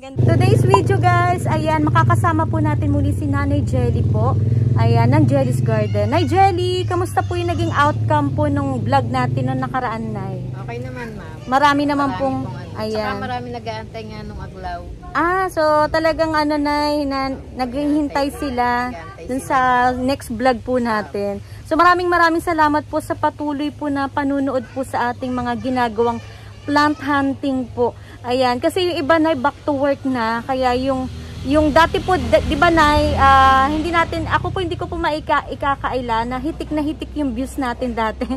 Today's video guys, ayan, makakasama po natin muli si Nanay Jelly po. Ayan, ng Jelly's Garden. Nay Jelly, kamusta po yung naging outcome po nung vlog natin nung nakaraan, Nay? Okay naman, ma'am. Marami naman pong ayan. Saka marami nag-aantay nga nung aglaw. So talagang ano, Nay, naghihintay sila dun sa next vlog po natin. So maraming salamat po sa patuloy po na panunood po sa ating mga ginagawang plant hunting po. Ayan, kasi yung iba na back to work na, kaya yung dati po, di ba Nay, hindi ko po ikakaila na hitik yung views natin dati.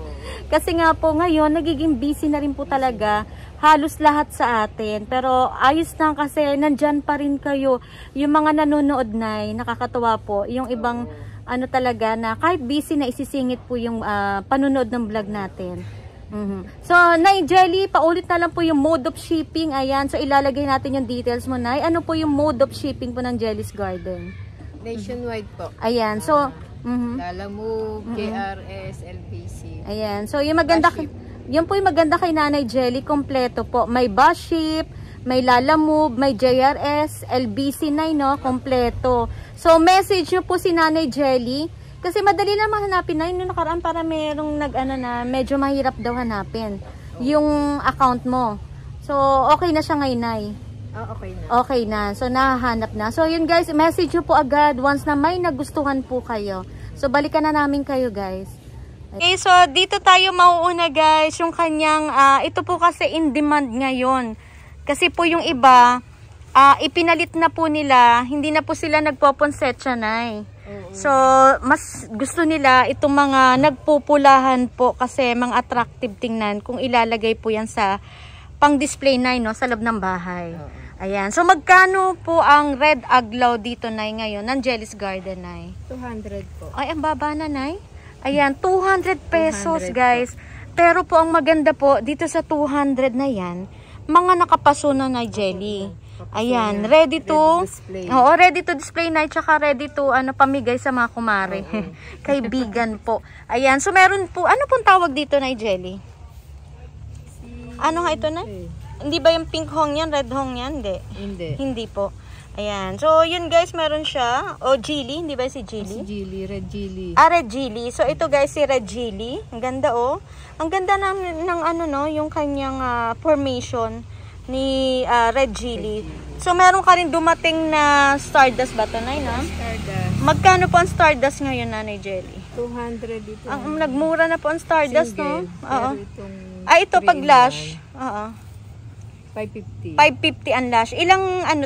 Kasi nga po ngayon, nagiging busy na rin po talaga halos lahat sa atin. Pero ayos lang kasi nandyan pa rin kayo. Yung mga nanonood, Nay, nakakatuwa po. Yung ibang ano talaga na kahit busy na isisingit po yung panunood ng vlog natin. So, Nay Jelly, paulit na lang po yung mode of shipping. Ayan, so ilalagay natin yung details mo, Nay. Ano po yung mode of shipping po ng Jelly's Garden? Nationwide po. Ayan, so Lalamove, JRS, LBC. Ayan, so yung maganda, yun po yung maganda kay Nanay Jelly, kompleto po. May bus ship, may Lalamove, may JRS, LBC, Nay, no? Kompleto. So, message nyo po si Nanay Jelly. Kasi madali naman hanapin na yun nakaraan para merong na medyo mahirap daw hanapin yung account mo. So, okay na siya ngayon, Nay. Okay na. Okay na. So, nahahanap na. So, yun guys, message nyo po agad once na may nagustuhan po kayo. So, balikan na namin kayo, guys. Okay, so dito tayo mauuna, guys. Yung kanyang, ito po kasi in demand ngayon. Kasi po yung iba, ipinalit na po nila, hindi na po sila nagpoponsetsa, Nay. So, mas gusto nila itong mga nagpupulahan po kasi mga attractive tingnan kung ilalagay po yan sa pang-display, Nay, no, sa loob ng bahay. Ayan. So, magkano po ang red aglaw dito, Nay, ngayon ng Jelly's Garden, Nay? 200 po. Ay, ang baba na, Nay. Ayan, 200 pesos, 200 guys. Pero po, ang maganda po, dito sa 200 na yan, mga nakapaso na, Nay Jelly. Ayan, ready to display. Oo, ready to display, Nay, tsaka ready to pamigay sa mga kumare. Kaibigan po. Ayan, so meron po, ano pong tawag dito, Nay Jelly? Ano nga ito, Nay? Hindi ba yung pink hong yan, red hong yan? Hindi. Hindi po. Ayan, so yun guys, meron siya. O, Geely, hindi ba si Geely? Si Geely, red Geely. Red Geely. So ito guys, si red Geely. Ang ganda, oh. Ang ganda ng yung kanyang formation ni red Geely. So meron ka rin dumating na Stardust ba ito, Nay, no? Stardust. Magkano po ang Stardust ngayon, Nanay Jelly? 200 dito. Ang nagmura na po ang Stardust, single, no? Oo. Ito pag lash. Oo. 550. 550 ang lash. Ilang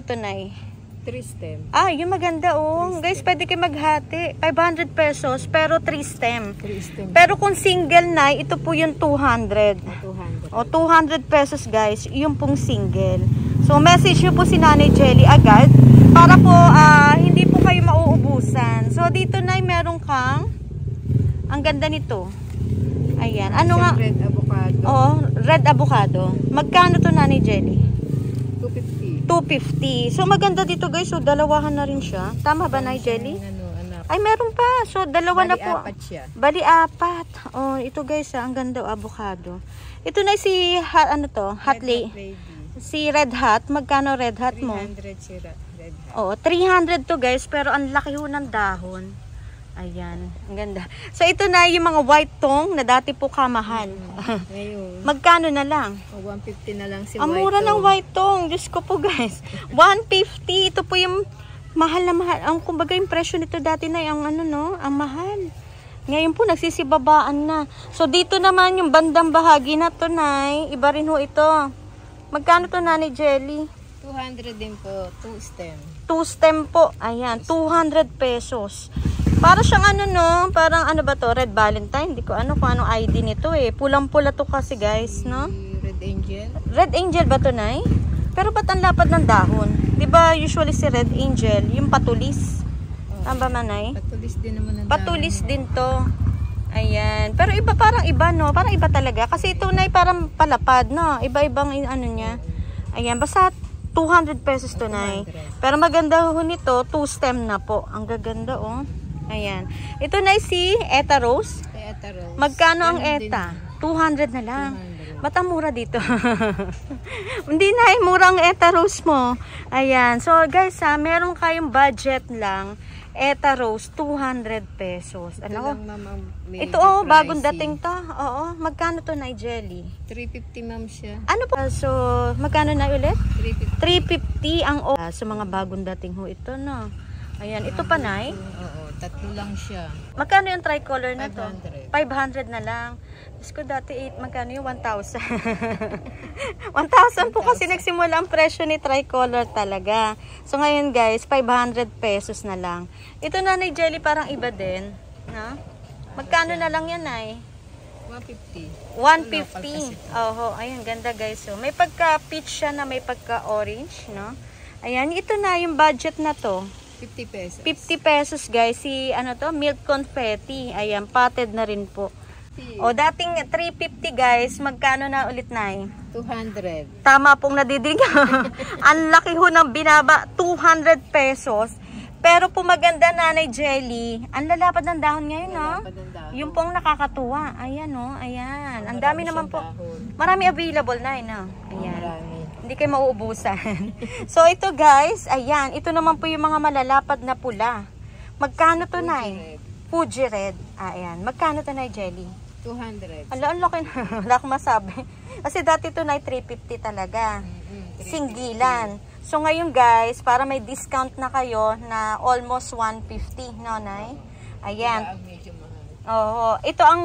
to, Nay? 3 stem. Yung maganda, oh. Guys, pwede kayo maghati. 500 pesos, pero 3 stem. 3 stem. Pero kung single, Nay, ito po yung 200. 200. O, 200 pesos, guys. Yung pong single. So, message nyo po si Nanay Jelly agad para po hindi po kayo mauubusan. So, dito, Nay, meron kang ang ganda nito. Ayan. Ano nga? Red avocado. Oo, red avocado. Magkano to, Nanay Jelly? 250. 250. So, maganda dito, guys. So, dalawahan na rin siya. Tama ba, Nanay Jelly? Anak. Ay, meron pa. So, dalawa na po. Bali, 4 siya. Bali, 4. Oh, ito, guys, ang ganda, avocado. Ito na si, hot lady. Si Red Hat, magkano Red Hat mo? 300 si Red Hat. Oo, 300 to guys, pero ang laki ho ng dahon. Ayan, ang ganda. So ito na yung mga white tong na dati po kamahal. Ngayon. Magkano na lang? 150 na lang si ang white mura tong. ng white tong, Diyos ko po guys. 150, ito po yung mahal na mahal. Ang kumbaga yung presyo nito dati na ang ang mahal. Ngayon po nagsisibabaan na. So dito naman yung bandang bahagi na to, Nay, iba rin ho ito. Magkano to, Nanay Jelly? 200 din po, 2 stem. 2 stem po. Ayan, 200 pesos. Para siyang parang ba to? Red Valentine. Hindi ko kung anong ID nito eh. Pulang-pula to kasi guys, no? Red Angel. Red Angel ba to, Nay? Pero ba't ang lapad ng dahon? Diba usually si Red Angel, yung patulis. Tama ba, Nay? Patulis din naman ang patulis din to. Ayan. Pero iba, parang iba, no? Parang iba talaga. Kasi ito, Nay, parang palapad, no? Iba-ibang niya. Ayan. Basta 200 pesos to, Nay. Pero maganda ho nito, 2 stem na po. Ang gaganda, oh. Ayan. Ito, Nay, si Eta Rose. Eta Rose. Magkano ang Eta? 200 na lang. Ba't ang mura dito? Hindi na, mura ang Eta Rose mo. Ayan. So guys meron kayong budget lang. Eta Rose, 200 pesos. Ano? Ito bagong dating to. Oo. Magkano to, Jelly? 350 ma'am siya. Ano po? So, magkano na ulit? 350. 350 ang so mga bagong dating ho ito, no? Ayan. Ito pa, Nay? Oo. Tatlo lang siya. Magkano yung tricolor na to? 500. 500 na lang. Diyos ko dati magkano yung 1,000? 1,000 po kasi nagsimula ang presyo ni tricolor talaga. So ngayon guys, 500 pesos na lang. Ito na Jelly parang iba din. No? Magkano na lang yan ay? 150. 150. Oho, ayun ganda guys. So may pagka peach siya na may pagka orange, no? Ayan, ito na yung budget na to. 50 pesos. 50 pesos guys. Si ano to, milk confetti. Ayan, potted na rin po. O dating 350 guys, magkano na ulit na 200. Tama pong nadidinig. Ang laki ho ng binaba, 200 pesos. Pero po maganda Nanay Jelly, ang lalapad ng dahon ngayon, no? Yung pong nakakatuwa. Ayan, no? Ayan. Ang dami naman po. Marami available na, no? Ayan. Hindi kayo mauubusan. So ito guys, ayan. Ito naman po yung mga malalapad na pula. Magkano to, Nay? Fuji Red. Ayan. Magkano to, Nay Jelly? 200. Ala, ang laki na. Wala akong masabi. Kasi dati to, Nay, 350 talaga. Singgilan. So ngayon guys, para may discount na kayo na almost 150, no, Nay? Ayan. Oo. Ito ang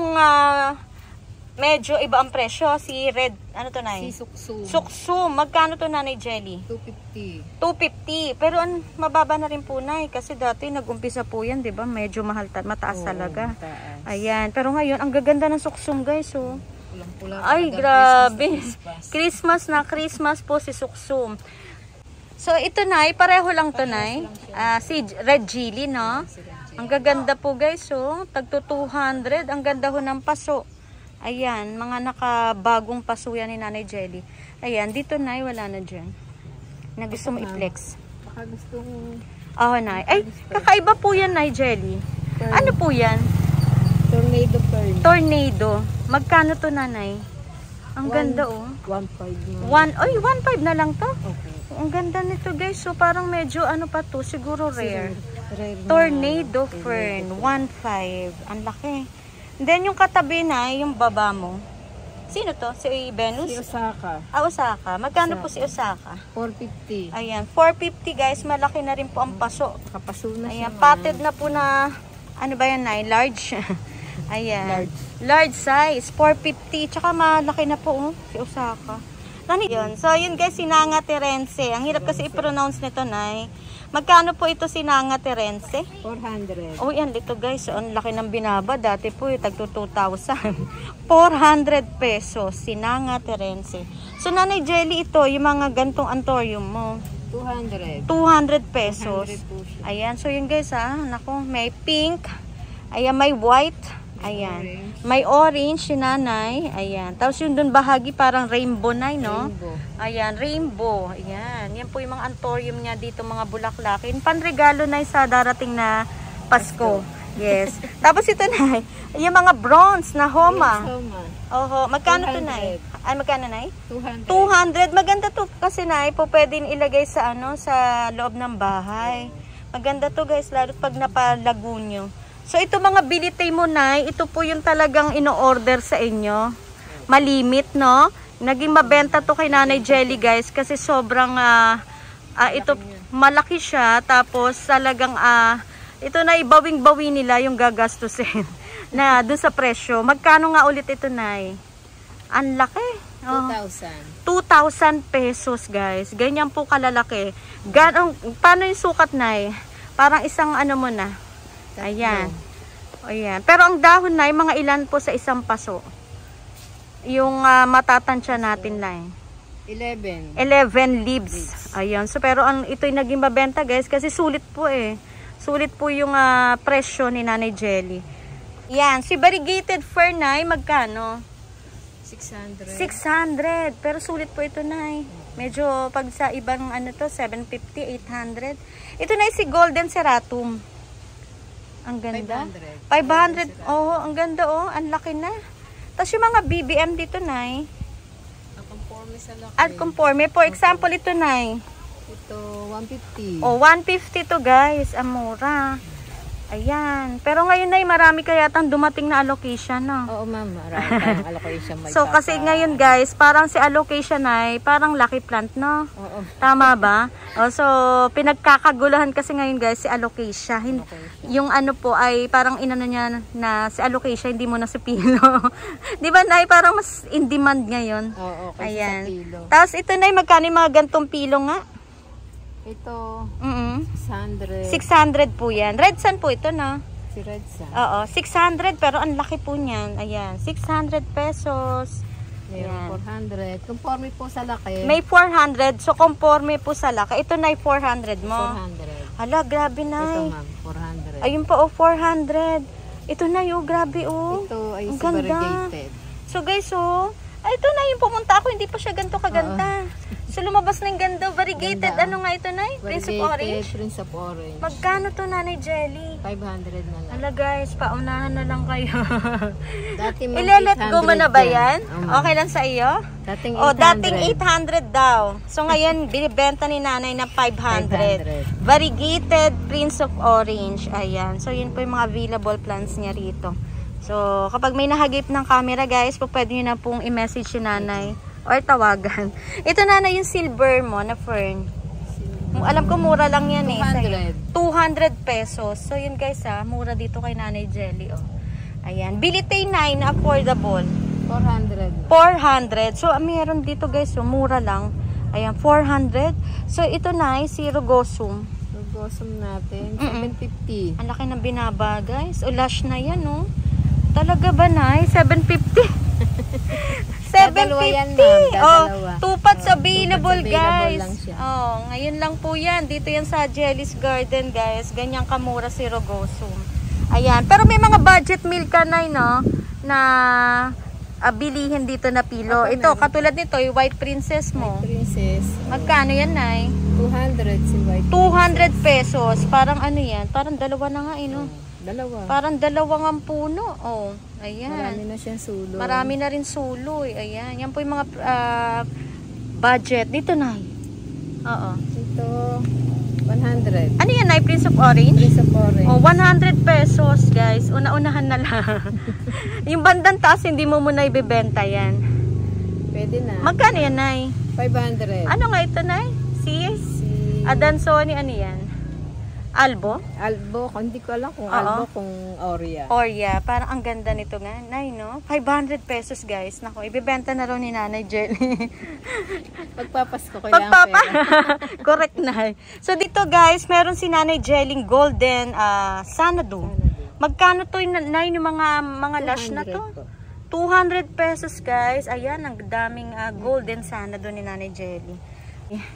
medyo iba ang presyo. Si Red, ano to, Nay? Si Suksum. Suksum. Magkano to, Nanay Jelly? 250. 250. Pero mababa na rin po, Nay. Kasi dati nag-umpisa po yan, di ba? Medyo mahal, mataas talaga. Mataas. Ayan. Pero ngayon, ang gaganda ng Suksum, guys. Oh. Pulang-pula. Ay, grabe. Christmas na Christmas po si Suksum. So, ito, Nay. Pareho lang to, Nay. Si Red Chili, no? Ang gaganda po, guys. Oh. Tagto 200. Ang ganda ho ng paso. Ayan, mga nakabagong paso yan ni Nanay Jelly. Ayan, dito, Nay, wala na dyan. Na gusto mo i-flex. Baka gustong... Nay. Ay, kakaiba po yan, Nay Jelly. Ano po yan? Tornado pearl. Tornado. Magkano to, Nanay? Ang ganda, oh. 1.5 Ay, 1.5 na lang to? Okay. Ang ganda nito, guys. So, parang medyo, ano pa to? Siguro rare. Rare na. Tornado fern. 1.5. Ang laki. Then, yung katabi na, yung baba mo. Sino to? Si Venus? Si Osaka. Osaka. Magkano po si Osaka? 450. Ayan, 450 guys. Malaki na rin po ang paso. Nakapaso na siya. Ayan, potted na po na, ano ba yan, Nay? Large. Ayan. Large size. 450. Tsaka malaki na po, si Osaka. Yun. So, yun guys, Sinanga Terence. Ang hirap kasi i-pronounce nito, Nay. Magkano po ito Sinanga Terence? 400. Oh, yan dito guys. So, ang laki ng binaba. Dati po, tagto 2,000. 400 pesos. Sinanga Terence. So, Nanay Jelly, ito, yung mga gantong antorium mo. 200. 200 pesos. 100 po siya. Ayan. So, yun guys, Naku, may pink. Ayan, may white. Ayan. May orange si Nanay. Ayan. Tapos yung dun bahagi parang rainbow na, no? Rainbow. Ayan, rainbow. Ayan. Yan po yung mga antorium niya dito, mga bulaklakin. Panregalo na sa darating na Pasko. Yes. Tapos ito na, yung mga bronze na homa. Oho. Magkano to, Nay? Ay, magkano, Nay? 200. 200. Maganda to kasi, Nay, po pwedeng ilagay sa, sa loob ng bahay. Maganda to, guys, lalo pag napalago nyo. So, ito mga bilitay mo, Nay, ito po yung talagang ino-order sa inyo. Malimit, no? Naging mabenta to kay Nanay Jelly, guys, kasi sobrang, ito, malaki siya. Tapos, talagang, ito na ibawing-bawi nila yung gagastusin na doon sa presyo. Magkano nga ulit ito, Nay? Ang laki. 2,000. 2,000 pesos, guys. Ganyan po kalalaki. Paano yung sukat, Nay? Parang isang ano mo na. Ayan. Ayan. Pero ang dahon na, mga ilan po sa isang paso? Yung matatansya natin lang. 11 leaves. Ayan. So, pero ito'y naging mabenta, guys, kasi sulit po eh. Sulit po yung presyo ni Nanay Jelly. Yan. Si variegated fern, Nay, magkano? 600. 600. Pero sulit po ito, Nay. Medyo pag sa ibang ano to, 750, 800. Ito na si Golden Ceratum. Ang ganda. 500. 500. Oh, ang ganda, oh. Ang laki na. Tapos yung mga BBM dito, Nay. Conforme sa laki. At conforme. For example, ito na Ito, 150. O, 150 to guys. Ang mura. Ayan. Pero ngayon na marami kaya tang dumating na allocation, no? Oo, ma'am. Marami tayong allocation. So, kasi ngayon guys, parang si allocation ay parang lucky plant, no? Oo. Tama ba? O, so, pinagkakaguluhan kasi ngayon guys, si allocation. Yung ano po ay parang inano niya na si allocation, hindi mo na si pilo. Di ba, Nay? Parang mas in demand ngayon. Oo, kasi ayan. sa pilo. Tapos ito, Nay, magkano yung mga gantong pilo nga? Ito, 600 600. po yan. Red Sun po ito, no? Si Red Sun. Oo, 600 pero ang laki po niyan. Ayan, 600 pesos. Mayroon 400. Conforme po sa laki. May 400. So, conforme po sa laki. Ito na 400 mo. 400. Hala, grabe na. Ito, ma'am. 400. Ayun pa, 400. Ito na yung grabe, Ito ay ang si ganda. variegated. So, guys, ito na yung pumunta ako. Hindi pa siya ganito kaganda. So, lumabas na yung ganda. Variegated. Ganda. Ano nga ito, Nay? Prince of Orange? Prince of Orange. Magkano to, Nanay Jelly? 500 na lang. Hala, guys. Paunahan na lang kayo. Dati ma'am, Ile-let go mo na ba 800 yan? yan. Okay lang sa iyo? Dating 800. O, dating 800 daw. So, ngayon, binibenta ni nanay na 500. Variegated Prince of Orange. Ayan. So, yun po yung mga available plants niya rito. So, kapag may nahagip ng camera, guys, pwede nyo na pong i-message si nanay or tawagan. Ito, nanay, yung silver mo na fern. Alam ko, mura lang yan 200. 200 pesos. So, yun guys, mura dito kay Nanay Jelly. Oh. Ayan. Bilitay 9 na affordable. 400. 400. So, meron dito guys, mura lang. Ayan, 400. So, ito na, si Rogosum. Rogosum natin, 750. Ang laki ng binaba, guys. O, lush na yan, oh. Talaga ba, Nay? 750? 750. Oh, 2 pots available, guys. Oh, ngayon lang po yan. Dito yan sa Jelly's Garden, guys. Ganyang kamura si Rogosum. Ayan. Pero may mga budget meal ka, Nay, no? Na bilihin dito na pilo. Ito, katulad nito, yung White Princess mo. White Princess. Magkano yan, Nay? 200 si White 200 pesos. Parang ano yan? Parang dalawa na nga, no? Dalawa. Parang dalawang ang puno. Oh, ayan. Marami na siyang sulo. Marami na rin suloy. Ayan. Yan po yung mga budget. Dito, Nay. Oo. Ito, 100. Ano yan, Nay? Prince of Orange? Prince of Orange. Oh, 100 pesos, guys. Una-unahan na lang. Yung bandang taas, hindi mo muna ibebenta yan. Pwede na. Magkano yan, Nay? 500. Ano nga ito, Nay? Si Adansoni, ano yan? Albo? Albo, hindi ko alam kung Albo, kung Oria. Oria, parang ang ganda nito nga, Nay, no? 500 pesos, guys. Nako, ibebenta na raw ni Nanay Jelly. Pagpapasko ko lang pera. Correct, Nay. So, dito, guys, meron si Nanay Jelly Golden Sanadu. Magkano to, Nay, yung mga lush na to? 200 pesos, guys. Ayan, ang daming Golden Sanadu ni Nanay Jelly.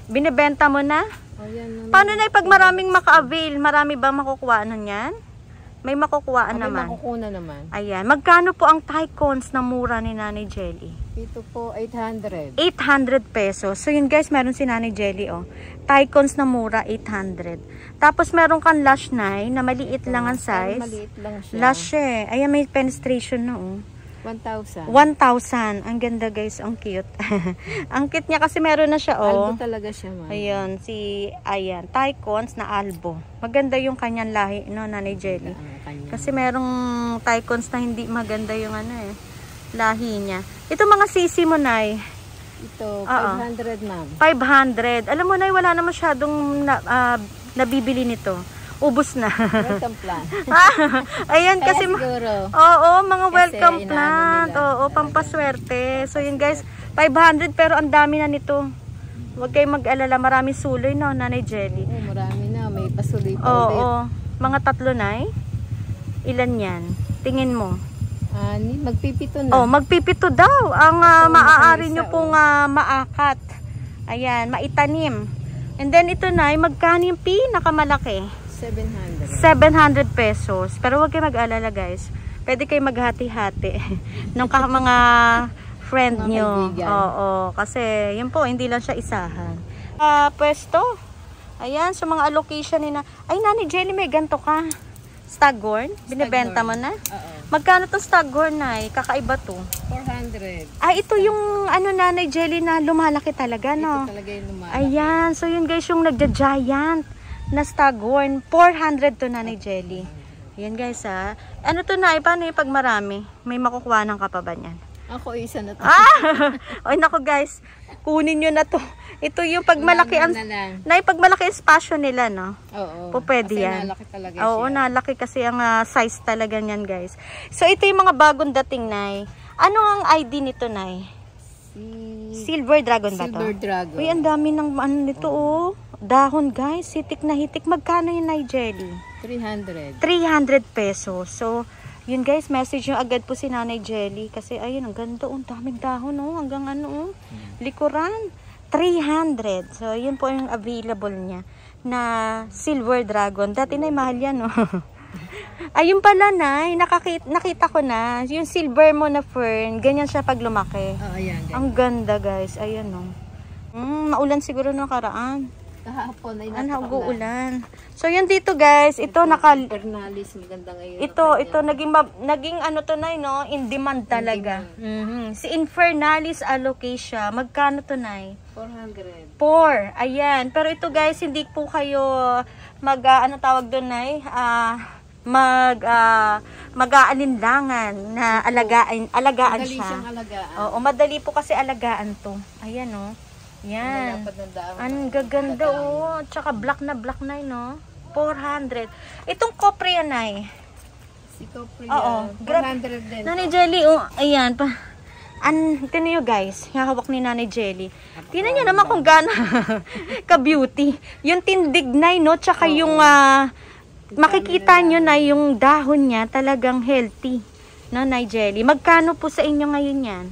Binibenta mo na? Paano na pag maraming maka-avail? Marami ba makukuha nun yan? May makukuhaan naman. May makukuha naman. Ayan. Magkano po ang Tycons na mura ni Nanay Jelly? Ito po, 800. 800 pesos. So yun guys, meron si Nanay Jelly, oh. Tycons na mura, 800. Tapos meron kang Lush 9 na maliit lang ang size. Maliit lang siya. Lush eh. Ayan, may penetration na, oh. 1,000. 1,000. Ang ganda guys, ang cute. Ang cute niya kasi meron na siya, oh. Albo talaga siya, man. Ayun, ayan, Tycons na Albo. Maganda yung kanyang lahi, no, Nanay Jelly. Kasi merong Tycons na hindi maganda yung lahi niya. Ito mga sisi mo, Nay. Ito, 500, ma'am. 500. Alam mo, Nay, wala na masyadong nabibili nito. Ubus na. Welcome plant. Ayan, kasi oo, mga kasi welcome plant. Oo, pampaswerte. So yun guys, 500 pero ang dami na nito. Huwag kayong mag-alala, marami suloy, no, Nanay Jelly. Oo, marami na, may pasuloy pa ulit. Oo, mga 3, Nay. Ilan yan? Tingin mo. Magpipito na. Oh, magpipito daw. Ang maaari nyo pong maakat. Ayan, maitanim. And then ito, Nay, magkano yung pinakamalaki? 700. 700 pesos. Pero huwag kayo mag-alala, guys. Pwede kayo maghati-hati ng mga friend nyo. Oo, kasi yun po, hindi lang siya isahan. Pwesto. Ayan, so mga allocation ni Ay, Nanay Jelly, may ganito ka. Staghorn? Binibenta mo na? Oo. Magkano to Staghorn, Nay? Kakaiba to. 400. Ah, ito yung ano, Nanay Jelly na lumalaki talaga, no? Ito talaga yung lumalaki. Ayan. So, yun guys, yung nagja-giant na Staghorn. 400 to, Nanay Jelly. Ayan guys, ha. Ano to, Nay? Paano yung pag marami? May makukuha ng ka pa ba niyan? Ako isa na to. Ay, naku guys. Kunin nyo na to. Ito yung pag malaki ang... Nay, pag malaki ang spasyo nila, no? Oo. Po, pwede kasi yan. nalaki talaga Oo, siya. nalaki kasi ang size talaga niyan, guys. So, ito yung mga bagong dating, Nay. Ano ang ID nito, Nay? Silver Dragon ba to? Silver Dragon. Uy, ang dami ng ano nito, oh. Dahon, guys. Hitik na hitik. Magkano yung Nay Jelly? 300. 300 pesos. So, yun guys, message nyo agad po si Nanay Jelly. Kasi, ayun, ang ganda, oh. Daming dahon, oh. Hanggang ano, oh. Likuran. 300. So, yun po yung available niya na Silver Dragon. Dati na mahal yan, no? Ayun pala, Nay. Nakita ko na. Yung silver mo na fern, ganyan siya pag lumaki. Oo, ayan. Ang ganda, guys. Ayan, no? Maulan siguro na karaan. Kahapon ay Nag-uulan. So, yun dito, guys. Ito, Pernalis, maganda ngayon. Ito, naging ano to, Nay, no? In demand talaga. Si Infernalis alocasia. Magkano to, Nay? 400. 4. Ayan. Pero ito, guys, hindi po kayo ano tawag doon, Nay? Mag-aalinlangan na alagaan Madali siya. siyang alagaan. Oo, madali po kasi alagaan to. Ayan, no? Yan. Ang gaganda, oh. Tsaka black na, no? 400. Itong kopre yan, Nay. Si Copria. Oo. 400 din. Nanay Jelly, oh. Ayan. Tignan nyo, guys. Hawak ni Nanay Jelly. Tignan nyo naman kung gano'n ka-beauty. Yung tindig, Nay, no? Tsaka yung makikita nyo na yung dahon niya talagang healthy. No, Nay Jelly? Magkano po sa inyo ngayon yan?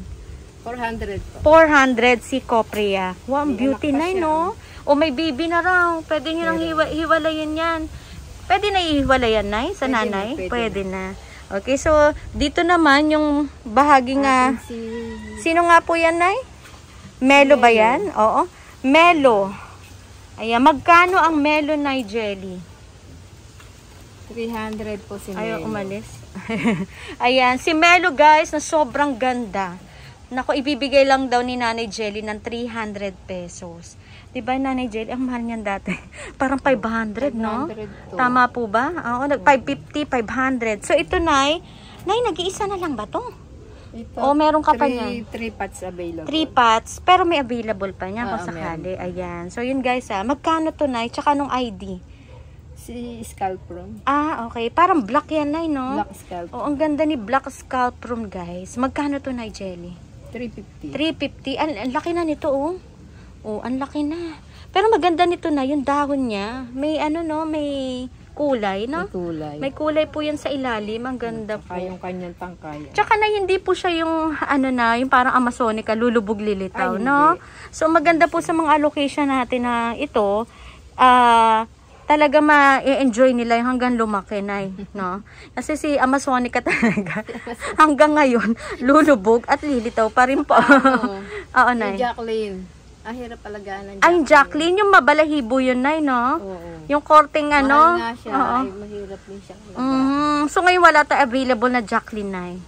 400 po. 400 si Copria. Wow, beauty na, no? O may baby na raw. Pwede nyo nang hiwalayin yan. Pwede na ihiwalayan, Nay? Sa nanay? Pwede na. Okay, so, dito naman yung bahagi nga. Sino nga po yan, Nay? Melo ba yan? Oo. Melo. Ayan, magkano ang Melo, Nay Jelly? 300 po si Melo. Ayaw umalis. Ayan, si Melo, guys, na sobrang ganda. Naku, ibibigay lang daw ni Nanay Jelly ng 300 pesos. Diba, Nanay Jelly? Ang mahal niyan dati. Parang 500, no? Tama po ba? Oo, 550, 500. So, ito, Nay, nag-iisa na lang ba to? Ito, o, meron ka pa niyan? 3 pots available. 3 pots, pero may available pa niya kung sakali. Ayan. So, yun, guys, magkano to, Nay? Tsaka nung ID? Si Scalprum. Ah, okay. Parang black yan, Nay, no? Black Scalprum. O, ang ganda ni Black Scalprum, guys. Magkano to, Nay Jelly? 350. 350. Ang laki na nito, oh. Oh, ang laki na. Pero maganda nito na, yung dahon niya. May ano, no? May kulay, no? May kulay. May kulay po yan sa ilalim. Ang ganda po. Yung kanyang tangkay. Tsaka na hindi po siya yung, ano na, yung parang Amazonica, lulubog lilitaw, no? So, maganda po sa mga allocation natin na ito, talaga ma-enjoy nila yung hanggang lumaki, Nay, no? Kasi si Amazonica talaga, hanggang ngayon, lulubog at lilitaw pa rin po. Oo, Nay. Jacqueline. Hirap alagaan ng Jacqueline. Ay, Jacqueline, yung mabalahibo yun, Nay, no? Oo. Yung korting ano. Mahal nga siya. Ay, mahirap din siya alagaan. So, ngayon wala tayo available na Jacqueline, Nay.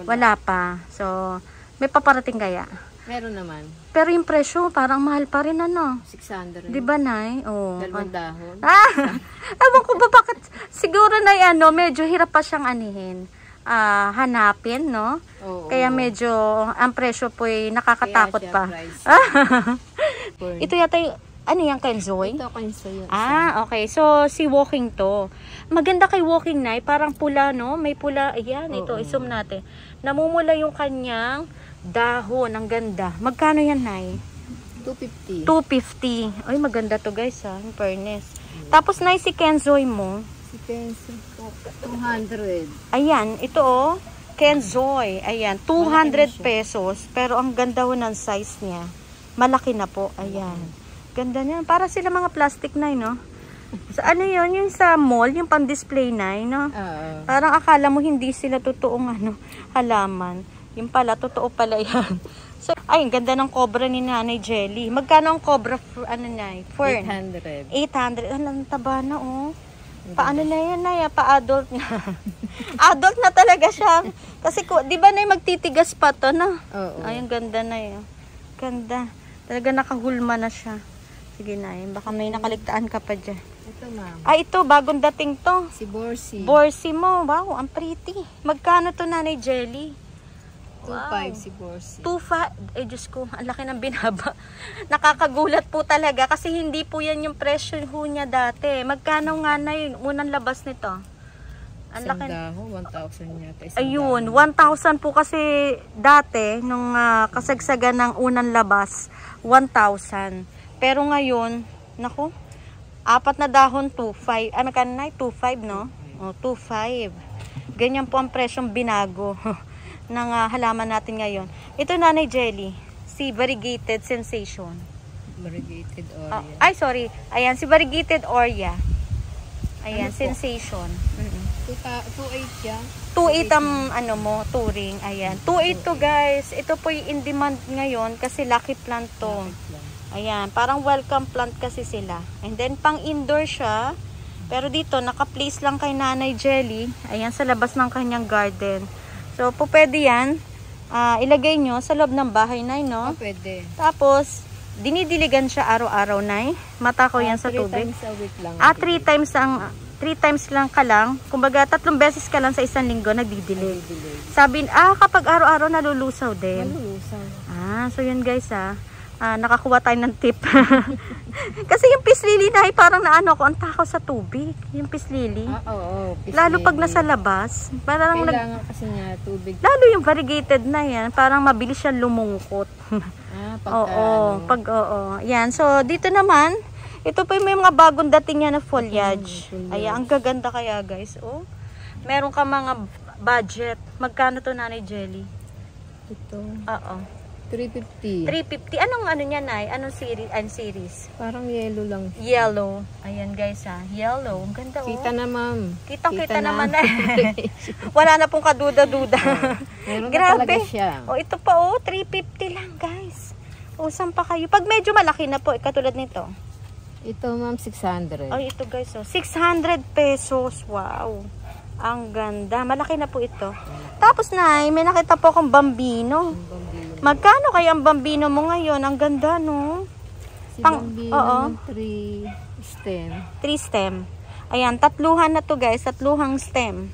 Wala pa. So, may paparating kaya? Meron naman. Pero yung presyo, parang mahal pa rin, ano? 600. Di ba, Nay? Oo. Dalawang dahon. Ewan ko ba bakit? Siguro, Nay, medyo hirap pa siyang anihin. Hanapin, no? Oo. Kaya medyo, ang presyo po ay nakakatakot pa. Ito yata yung, ano yan, Kenzoy? Ito, Kenzoy. Okay. So, si Walking to. Maganda kay Walking, Nay. Parang pula, no? May pula. Ayan, ito. I-zoom natin. Namumula yung kanyang dahon. Ang ganda. Magkano yan, Nay? 250. 250. Ay, maganda to, guys, in fairness. Tapos, Nay, si Kenzoy mo. Si Kenzoy po, 200. Ayan, ito, oh. Kenzoy. Ayan, 200 pesos. Pero ang ganda ho ng size niya. Malaki na po. Ayan. Ganda niya. Para sila mga plastic, Nay, no? So, ano yun? Yung sa mall, yung pang-display, Nay, no? Parang akala mo hindi sila totoong, halaman. Yung pala, totoo pala yan. So, ay, ang ganda ng cobra ni Nanay Jelly. Magkano ang cobra, Nay? Fern? 800. 800. Ang taba na, oh. Paano na yan, Nay? Pa-adult na. Adult na talaga siya. Kasi, di ba, Nay, magtitigas pa to, no? Oo. Ay, ang ganda, Nay. Ganda. Talaga nakahulma na siya. Sige, Nay. Baka may nakaligtaan ka pa dyan. Ito, ma'am. Ay, ito. Bagong dating to. Si Borsi. Borsi mo. Wow, ang pretty. Magkano to, Nanay Jelly? 2.5 si Borsi. 2.5. Eh, Diyos ko, ang laki ng binaba. Nakakagulat po talaga kasi hindi po yan yung presyo ho niya dati. Magkano nga na yung unang labas nito? Ang laki. Daho, 1,000 yata. Ayun, 1,000 po kasi dati nung kasagsagan ng unang labas, 1,000. Pero ngayon, naku, 4 na dahon, 2.5. Ano ka na? 2.5, no? O, 2.5. Ganyan po ang presyong binago ng halaman natin ngayon. Ito, Nanay Jelly, si Variegated Sensation. Variegated Oreo. Ay, sorry. Ayan, si Variegated Oreo. Ayan, ano Sensation. 2.8 yan. 2.8 ang ano mo, touring. Ayan. 2.8 to guys. Ito po yung in demand ngayon kasi lucky plant to. Ayan, parang welcome plant kasi sila. And then pang indoor siya. Pero dito, naka-place lang kay Nanay Jelly. Ayan, sa labas ng kanyang garden. So, po pwede yan. Ilagay nyo sa loob ng bahay, Nay, no? Pwede. Tapos, dinidiligan siya araw-araw, Nay. Matakaw yan sa tubig. 3 times a week lang. 3 times lang ka lang. Kumbaga, 3 beses ka lang sa isang linggo nagdidilig. Sabi, kapag araw-araw nalulusaw din. Nalulusaw. So yun guys, nakakuha tayo ng tip. Kasi yung pislili na parang naano ko, ang takaw sa tubig. Yung pislili. Oo. Lalo pag nasa labas. Parang kailangan kasi niya tubig. Lalo yung variegated na yan, parang mabilis siya lumungkot. Yan. So, dito naman, ito pa may mga bagong dating yan na foliage. Ayan, ang gaganda kaya guys. Oh, meron ka mga budget. Magkano to, Nanay Jelly? Ito. 350. Anong ano niya, Nay? Anong series? Parang yellow lang. Yellow. Ayan guys, Yellow. Ang ganda, Kita na, ma'am. Kitang-kita naman na. Wala na pong kaduda-duda. Meron Grabe. na talaga siya. Ito pa, 350 lang, guys. Saan pa kayo? Pag medyo malaki na po, katulad nito. Ito, ma'am, 600. Ay, ito guys, 600 pesos. Wow. Ang ganda. Malaki na po ito. Tapos, Nay, may nakita po akong bambino. Magkano kaya ang bambino mo ngayon? Ang ganda, no? Si bambino, 3 stem. 3 stem. Ayan, tatluhan na to guys. Tatluhang stem.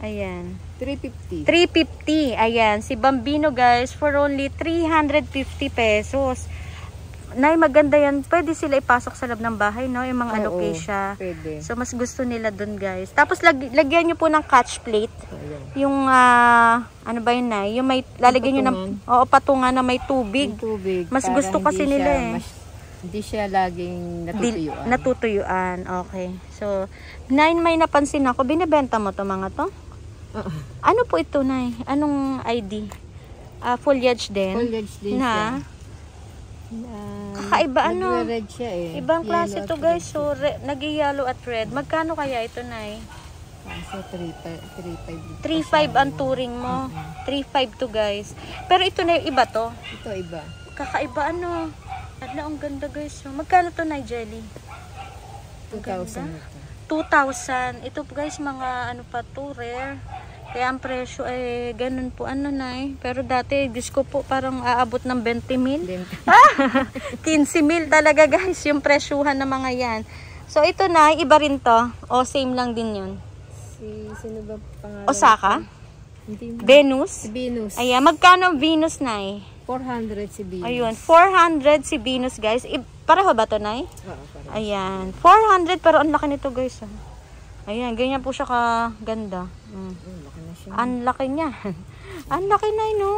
Ayan. 350. 350. Ayan. Si bambino guys for only 350 pesos. Nay, maganda yan. Pwede sila ipasok sa loob ng bahay, no? Yung mga alocasia. Pwede. So, mas gusto nila dun, guys. Tapos, lagyan nyo po ng catch plate. Yung, ano ba yun, Nay? Yung may, lalagyan nyo ng, patungan na may tubig. Mas gusto kasi nila, hindi siya laging natutuyuan. Natutuyuan, okay. So, Nay, may napansin ako. Binibenta mo to mga to? Ano po ito, Nay? Anong ID? Foliage din? Foliage din na? Kakaiba, ano? Nag-red siya Ibang klase to guys. So, nag-yellow at red. Magkano kaya ito, Nay? So, 3.5. 3.5 ang touring mo. 3.5 to guys. Pero ito na yung iba to. Ito iba. Kakaiba, ano? Ang ganda guys. Magkano to, Nay Jelly? 2,000. 2,000. Ito guys, mga ano pa to, rare. Kaya ang presyo ay ganun po, ano, Nay. Pero dati, Diyos ko po, parang aabot ng 20 mil. 15 mil talaga guys, yung presyuhan ng mga yan. So ito, Nay, iba rin to. O same lang din yun. Sino ba pangalan? Osaka? Hindi. Venus? Venus. Ayan, magkano Venus, Nay? 400 si Venus. Ayun, 400 si Venus guys. Pareho ba to, Nay? Oo, ayan, 400 pero ang laki nito guys. Ayan, ganyan po siya kaganda. Ang laki niya. Ang laki na yun, no?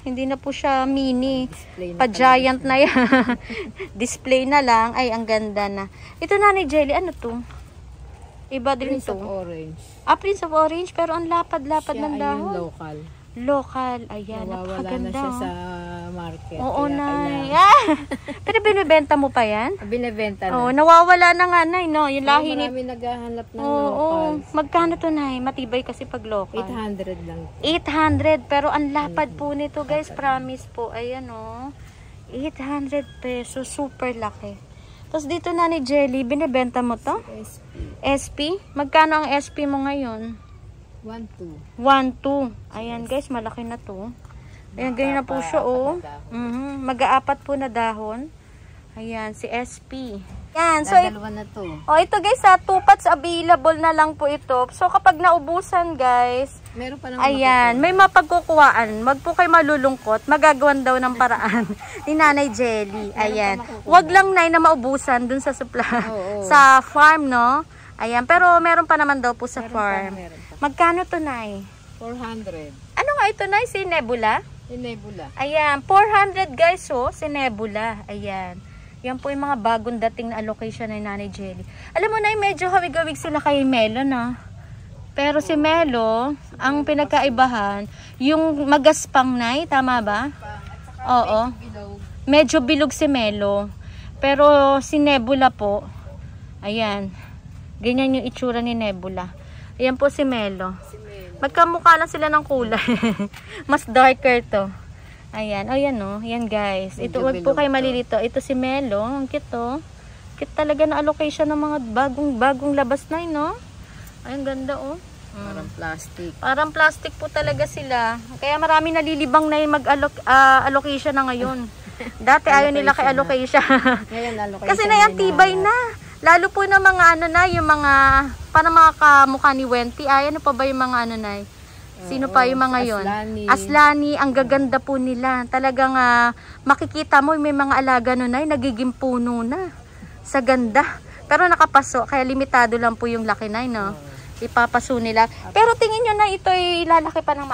Hindi na po siya mini. Pa-giant na yan. Display na lang. Ay, ang ganda na. Ito, Nanay Jelly, ano to? Iba din Prince to. of Orange. Prince of Orange, pero ang lapad-lapad ng dahon. Siya local. Local. Ayan, nawawala napakaganda. Na siya sa market. Oo, Nay. Pero binibenta mo pa yan? Binibenta na. Nawawala na nga, Nay, no? Yung lahi ni... Marami naghahanap ng local. Magkano to, Nay? Matibay kasi pag local. 800 lang. 800, pero ang lapad po nito, guys. Promise po. Ayan, 800 pesos. Super laki. Tapos dito na ni Jelly, binibenta mo to? SP. SP? Magkano ang SP mo ngayon? 1-2. 1-2. Ayan guys, malaki na to. Ayan, ganyan na po siya oh. Mag-aapat po na dahon. Ayan, si SP. Yan, so dalawa na to. Oh, ito guys, 2 pots available na lang po ito. So kapag naubusan guys, meron pa naman. ayan, may mapagkukuhaan. Wag po kayo malulungkot. Magagawan daw ng paraan ni Nanay Jelly. Ayan. Wag lang Nay na maubusan dun sa sa farm, no? Ayan, pero meron pa naman daw po sa farm. Meron pa. Magkano to, Nay? 400. Ano nga ito, Nay? Si Nebula? Si Nebula. Ayan, 400 guys, oh. Si Nebula. Ayan. Yan po yung mga bagong dating na allocation ni Nanay Jelly. Alam mo, Nay, medyo hawig-hawig sila kay Melo, no? Pero si Melo, ang pinagkaibahan, yung magaspang, Nay, tama ba? Oo. Medyo bilog si Melo. Pero si Nebula po, ayan. Ganyan yung itsura ni Nebula. Ayan po si Melo. Magkamukha lang sila ng kulay. Mas darker to. Ayan. O yan o. Yan guys. Ito wag po kayo malilito. Ito si Melo. Ang cute to. Cute talaga na allocation ng mga bagong labas na yun, no? Ay, ang ganda oh. Parang plastic. Parang plastic po talaga sila. Kaya marami nalilibang na yung mag-allocation na ngayon. Dati ayaw nila kay allocation. Ngayon allocation. Kasi naiantibay na. Lalo po na mga ano na, yung mga, para mga kamukha ni Wenty. Ay, ano pa ba yung mga ano na? Sino pa yung mga yon? Aslani. Ang gaganda po nila. Talagang makikita mo, may mga alaga nun ay nagiging puno na. Sa ganda. Pero nakapaso, kaya limitado lang po yung laki na, no? Ipapaso nila. Pero tingin nyo na ito ay lalaki pa ng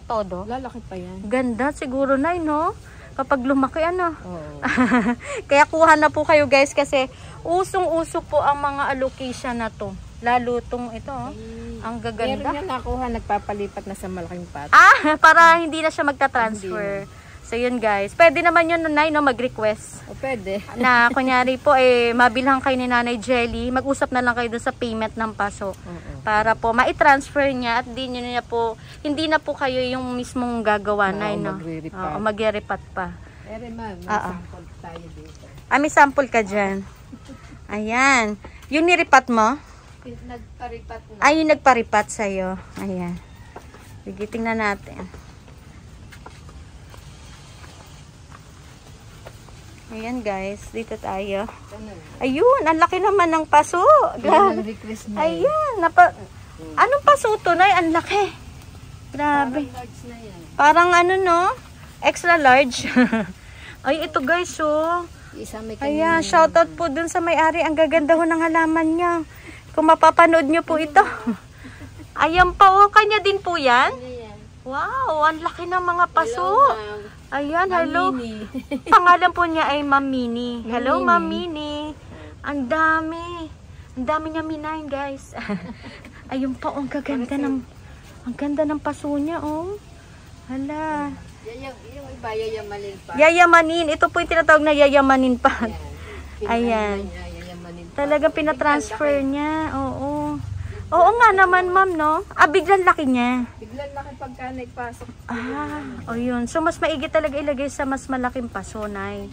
todo. Lalaki pa yan. Ganda siguro na, no? Kapag lumaki, ano? Kaya kuha na po kayo guys kasi usong-uso po ang mga allocation na to. Lalo tong ito, oh. Ang gaganda. Meron niya nakuha, nagpapalipat na sa malaking pot. Para hindi na siya magta-transfer. So yun guys. Pwede naman yun, Nay, no, mag-request. O pwede. Na kunyari po, mabilhan kayo ni Nanay Jelly, mag-usap na lang kayo dun sa payment ng paso. Para po, ma-transfer niya at hindi na po kayo yung mismong gagawa, Nay, no? Magre-repat pa. Pero ma'am, may sample tayo dito. May sample ka dyan. Ayan. Yung niripat mo? Nagparipat na. Yung nagparipat sa'yo. Ayan. Sige, tingnan natin. Ayan guys, dito tayo. Ayun, ang laki naman ng paso. Grabe. Ayan, anong paso to, Nay? Ang laki. Grabe. Parang ano, no? Extra large. Ay, ito guys, oh. Ayan, shoutout po dun sa may-ari. Ang gaganda ho ng halaman niya. Kung mapapanood nyo po ito. Ayan pa, oh. Kanya din po yan? Wow, ang laki ng mga paso. Ayan, hello. Pangalan po niya ay Ma'am Mini. Hello, Ma'am Mini. Ang dami. Ang dami niya minayin, guys. Ayun pa, ang ganda ng paso niya, oh. Hala. Yung iba, yayamanin pa. Yayamanin. Ito po yung tinatawag na yayamanin pa. Ayan. Talagang pinatransfer niya. Oo. Oo nga naman, ma'am, no? Biglang laki niya. Biglang laki pagka naipasok. O yun. So, mas maigi talaga ilagay sa mas malaking paso, Nay.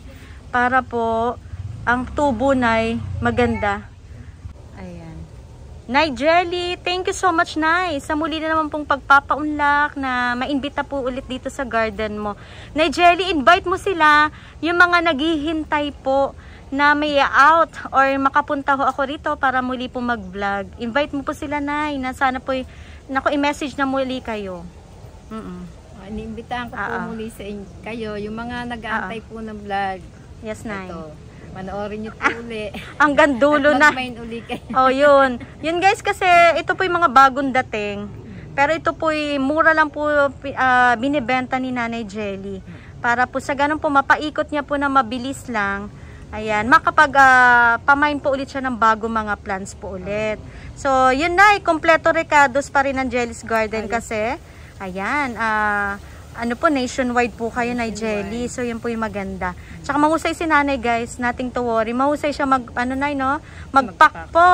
Para po, ang tubo, Nay, maganda. Ayan. Nay Jelly, thank you so much, Nay. Sa muli na naman pong pagpapaunlak na maimbita po ulit dito sa garden mo. Nay Jelly, invite mo sila, yung mga naghihintay po na may out or makapunta ho ako rito para muli po mag-vlog. Invite mo po sila, Nay, na sana po i-message na muli kayo. Iniimbitahan ko po muli sa kayo, yung mga nag-aantay po ng vlog. Yes, Nay. Ito, panoorin nyo po uli. Hanggang dulo na. Uli kayo. Yun. Yun guys, kasi ito po yung mga bagong dating. Pero ito po mura lang po binibenta ni Nanay Jelly. Para po sa ganun po, mapaikot niya po na mabilis lang. Ayan, pamain po ulit siya ng bago mga plants po ulit. So, yun na, kompleto recados pa rin ng Jelly's Garden kasi, ayan, ano po, nationwide po kayo, Nay Jelly. So, yun po yung maganda. Tsaka mahusay si nanay, guys. Nothing to worry. Mahusay siya mag-pack po.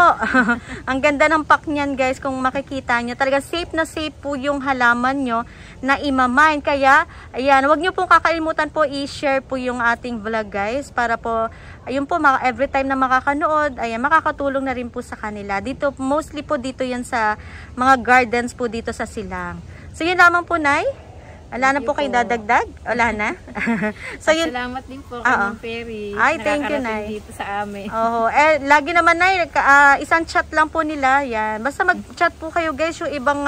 Ang ganda ng pack niyan, guys. Kung makikita nyo. Talaga safe na safe po yung halaman nyo na imamine. Kaya, ayan, wag nyo pong kakalimutan po i-share po yung ating vlog, guys. Para po, ayun po, every time na makakanood, ayan, makakatulong na rin po sa kanila. Dito, mostly po dito yan sa mga gardens po dito sa Silang. So, yun lamang po, Nay. Wala na po kayong dadagdag? Wala na? So, yun. Salamat din po kay Ma'am Perry. Ay, thank you, Nay. Dito sa amin. Oo. Lagi naman, Nay, isang chat lang po nila. Yan. Basta mag-chat po kayo, guys. Yung ibang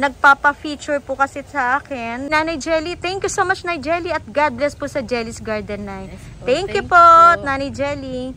nagpapa-feature po kasi sa akin. Nanay Jelly, thank you so much, Nay Jelly. At God bless po sa Jelly's Garden, Nay. Yes, thank you po, Nanay Jelly.